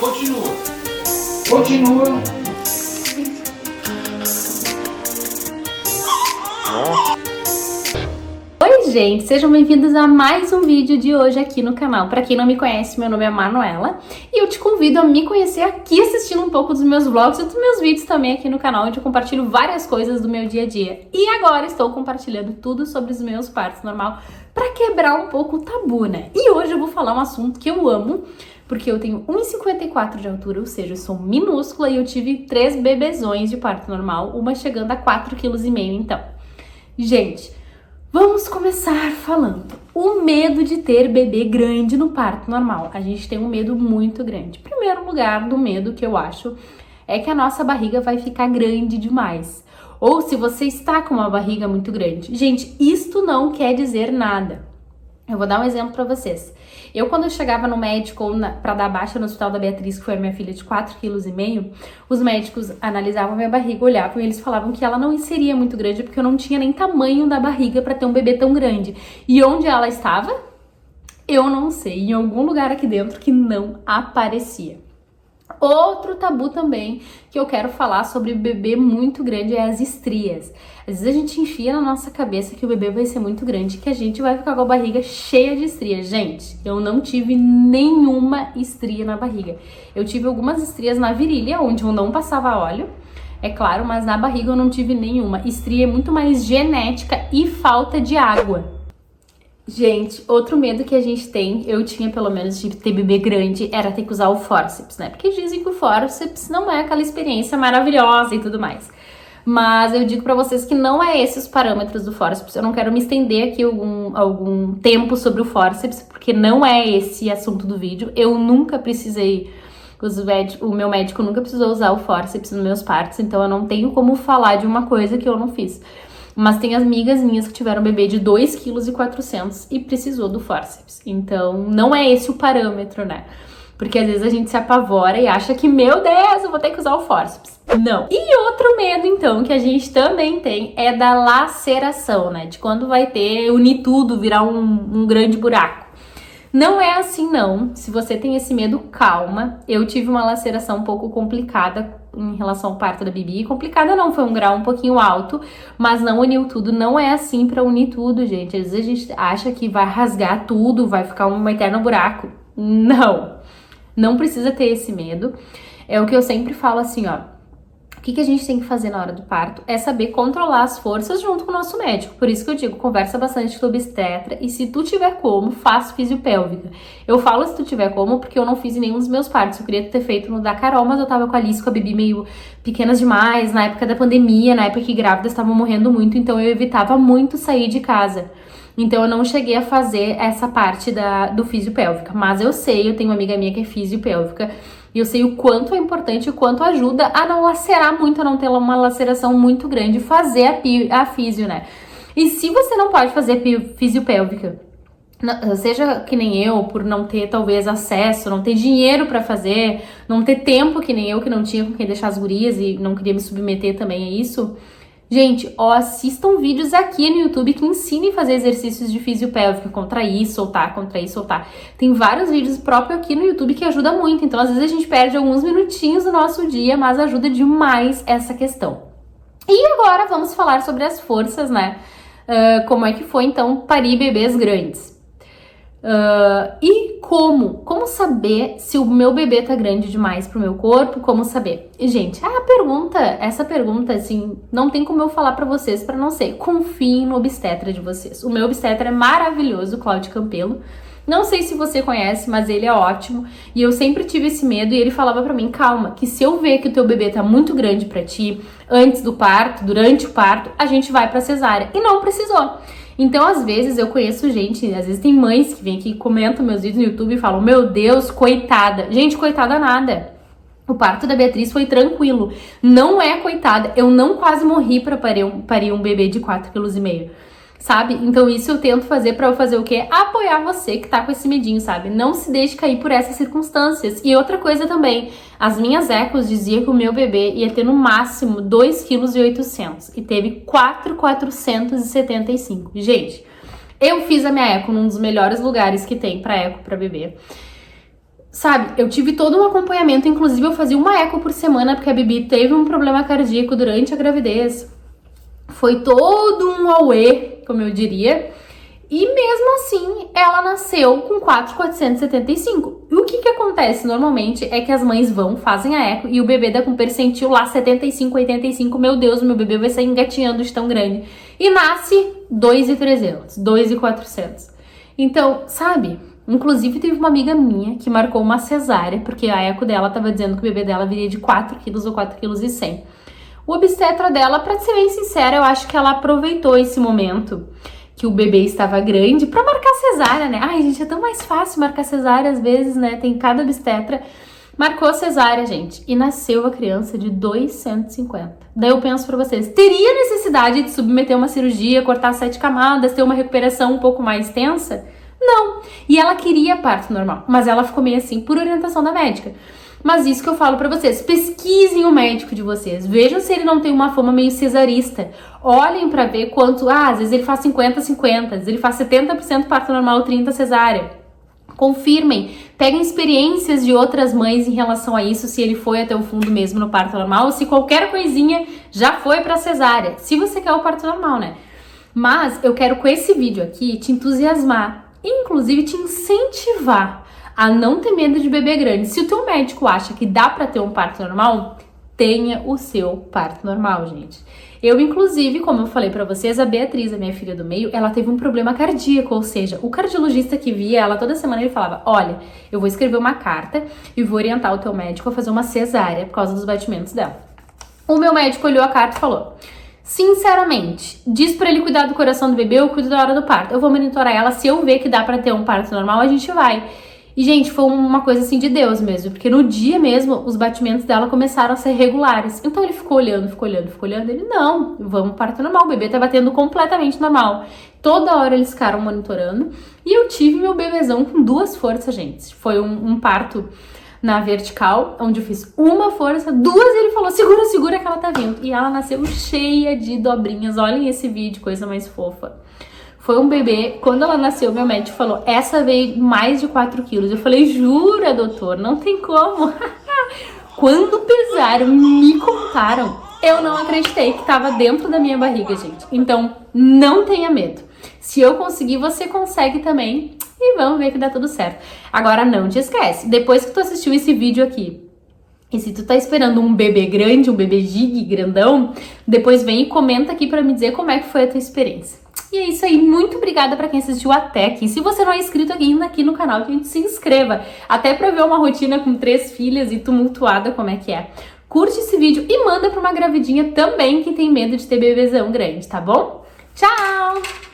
Continua. Oi gente, sejam bem-vindos a mais um vídeo de hoje aqui no canal. Para quem não me conhece, meu nome é Manuela e eu te convido a me conhecer aqui assistindo um pouco dos meus vlogs e dos meus vídeos também aqui no canal, onde eu compartilho várias coisas do meu dia a dia. E agora estou compartilhando tudo sobre os meus partos normal para quebrar um pouco o tabu, né? E hoje eu vou falar um assunto que eu amo, porque eu tenho 1,54 de altura, ou seja, eu sou minúscula e eu tive 3 bebezões de parto normal, uma chegando a 4,5 kg então. Gente, vamos começar falando. O medo de ter bebê grande no parto normal. A gente tem um medo muito grande. Primeiro lugar do medo que eu acho é que a nossa barriga vai ficar grande demais. Ou se você está com uma barriga muito grande. Gente, isto não quer dizer nada. Eu vou dar um exemplo pra vocês. Quando eu chegava no médico pra dar baixa no hospital da Beatriz, que foi a minha filha de 4,5 kg, os médicos analisavam minha barriga, olhavam e eles falavam que ela não seria muito grande porque eu não tinha nem tamanho da barriga pra ter um bebê tão grande. E onde ela estava? Eu não sei, em algum lugar aqui dentro que não aparecia. Outro tabu também que eu quero falar sobre bebê muito grande é as estrias. Às vezes a gente enfia na nossa cabeça que o bebê vai ser muito grande, que a gente vai ficar com a barriga cheia de estrias. Gente, eu não tive nenhuma estria na barriga. Eu tive algumas estrias na virilha, onde eu não passava óleo, é claro, mas na barriga eu não tive nenhuma. Estria é muito mais genética e falta de água. Gente, outro medo que a gente tem, eu tinha pelo menos de ter bebê grande, era ter que usar o fórceps, né? Porque dizem que o fórceps não é aquela experiência maravilhosa e tudo mais. Mas eu digo pra vocês que não é esses os parâmetros do fórceps. Eu não quero me estender aqui algum tempo sobre o fórceps, porque não é esse assunto do vídeo. Eu nunca precisei, o meu médico nunca precisou usar o fórceps nos meus partos, então eu não tenho como falar de uma coisa que eu não fiz. Mas tem amigas minhas que tiveram um bebê de 2,4 kg e precisou do fórceps. Então, não é esse o parâmetro, né? Porque às vezes a gente se apavora e acha que, meu Deus, eu vou ter que usar o fórceps. Não. E outro medo, então, que a gente também tem é da laceração, né? De quando vai unir tudo, virar um grande buraco. Não é assim, não. Se você tem esse medo, calma. Eu tive uma laceração um pouco complicada em relação ao parto da Bibi. Complicada não, foi um grau um pouquinho alto, mas não uniu tudo. Não é assim pra unir tudo, gente. Às vezes a gente acha que vai rasgar tudo, vai ficar um eterno buraco. Não. Não precisa ter esse medo. É o que eu sempre falo assim, ó. O que a gente tem que fazer na hora do parto é saber controlar as forças junto com o nosso médico. Por isso que eu digo, conversa bastante com o obstetra e se tu tiver como, faz fisiopélvica. Eu falo se tu tiver como porque eu não fiz em nenhum dos meus partos. Eu queria ter feito no da Carol, mas eu tava com a Alice, com a Bibi meio pequenas demais, na época da pandemia, na época que grávidas estavam morrendo muito, então eu evitava muito sair de casa. Então eu não cheguei a fazer essa parte do fisiopélvica, mas eu sei, eu tenho uma amiga minha que é fisiopélvica, e eu sei o quanto é importante, o quanto ajuda a não lacerar muito, a não ter uma laceração muito grande, fazer a físio, né? E se você não pode fazer fisiopélvica, seja que nem eu, por não ter talvez acesso, não ter dinheiro pra fazer, não ter tempo que nem eu, que não tinha com quem deixar as gurias e não queria me submeter também a isso, gente, assistam vídeos aqui no YouTube que ensinem a fazer exercícios de fisiopélvica, contrair, soltar, contrair, soltar. Tem vários vídeos próprios aqui no YouTube que ajudam muito, então às vezes a gente perde alguns minutinhos do nosso dia, mas ajuda demais essa questão. E agora vamos falar sobre as forças, né? Como é que foi então parir bebês grandes. E como saber se o meu bebê tá grande demais pro meu corpo? Como saber? Gente, essa pergunta, assim, não tem como eu falar pra vocês pra não ser. Confiem no obstetra de vocês. O meu obstetra é maravilhoso, Cláudio Campelo. Não sei se você conhece, mas ele é ótimo. E eu sempre tive esse medo e ele falava pra mim, calma, que se eu ver que o teu bebê tá muito grande pra ti, antes do parto, durante o parto, a gente vai pra cesárea. E não precisou. Então, às vezes, eu conheço gente, às vezes tem mães que vêm aqui e comentam meus vídeos no YouTube e falam, meu Deus, coitada. Gente, coitada nada. O parto da Beatriz foi tranquilo. Não é coitada. Eu não quase morri pra parir um bebê de 4,5 kg. Sabe? Então isso eu tento fazer pra eu fazer o quê? Apoiar você que tá com esse medinho, sabe? Não se deixe cair por essas circunstâncias. E outra coisa também, as minhas ecos diziam que o meu bebê ia ter no máximo 2,8 kg e teve 4,475. Gente, eu fiz a minha eco num dos melhores lugares que tem pra eco pra bebê. sabe, eu tive todo um acompanhamento, inclusive eu fazia uma eco por semana, porque a Bibi teve um problema cardíaco durante a gravidez. Foi todo um auê, como eu diria. E mesmo assim, ela nasceu com 4,475. E o que acontece normalmente é que as mães vão, fazem a eco e o bebê dá com percentil lá 75, 85. Meu Deus, meu bebê vai sair engatinhando de tão grande. E nasce 2,300, 2,400. Então, sabe? Inclusive, teve uma amiga minha que marcou uma cesárea, porque a eco dela tava dizendo que o bebê dela viria de 4 quilos ou 4,1 kg. O obstetra dela, pra ser bem sincera, eu acho que ela aproveitou esse momento que o bebê estava grande pra marcar cesárea, né? Ai, gente, é tão mais fácil marcar cesárea às vezes, né? Tem cada obstetra. Marcou cesárea, gente, e nasceu a criança de 2,150. Daí eu penso pra vocês, teria necessidade de submeter uma cirurgia, cortar 7 camadas, ter uma recuperação um pouco mais tensa? Não. E ela queria parto normal, mas ela ficou meio assim por orientação da médica. Mas isso que eu falo pra vocês, pesquisem o médico de vocês, vejam se ele não tem uma fama meio cesarista, olhem pra ver quanto, às vezes ele faz 50-50, às vezes ele faz 70% parto normal, 30% cesárea. Confirmem, peguem experiências de outras mães em relação a isso, se ele foi até o fundo mesmo no parto normal, ou se qualquer coisinha já foi pra cesárea, se você quer o parto normal, né? Mas eu quero com esse vídeo aqui te entusiasmar, inclusive te incentivar a não ter medo de bebê grande. Se o teu médico acha que dá pra ter um parto normal, tenha o seu parto normal, gente. Eu, inclusive, como eu falei pra vocês, a Beatriz, a minha filha do meio, ela teve um problema cardíaco, ou seja, o cardiologista que via ela toda semana, ele falava, olha, eu vou escrever uma carta e vou orientar o teu médico a fazer uma cesárea por causa dos batimentos dela. O meu médico olhou a carta e falou, sinceramente, diz pra ele cuidar do coração do bebê, eu cuido da hora do parto. Eu vou monitorar ela, se eu ver que dá pra ter um parto normal, a gente vai. E, gente, foi uma coisa assim de Deus mesmo, porque no dia mesmo, os batimentos dela começaram a ser regulares. Então ele ficou olhando, ele, não, vamos parto normal, o bebê tá batendo completamente normal. Toda hora eles ficaram monitorando, e eu tive meu bebezão com 2 forças, gente. Foi um parto na vertical, onde eu fiz uma força, 2 ele falou, segura, segura que ela tá vindo. E ela nasceu cheia de dobrinhas, olhem esse vídeo, coisa mais fofa. Foi um bebê, quando ela nasceu, meu médico falou, essa veio mais de 4 quilos. Eu falei, jura, doutor? Não tem como. Quando pesaram, me contaram, eu não acreditei que tava dentro da minha barriga, gente. Então, não tenha medo. Se eu conseguir, você consegue também. E vamos ver que dá tudo certo. Agora, não te esquece, depois que tu assistiu esse vídeo aqui, e se tu tá esperando um bebê grande, um bebê gig grandão, depois vem e comenta aqui pra me dizer como é que foi a tua experiência. E é isso aí, muito obrigada pra quem assistiu até aqui. Se você não é inscrito ainda aqui no canal, gente, se inscreva. Até pra ver uma rotina com 3 filhas e tumultuada como é que é. Curte esse vídeo e manda pra uma gravidinha também que tem medo de ter bebezão grande, tá bom? Tchau!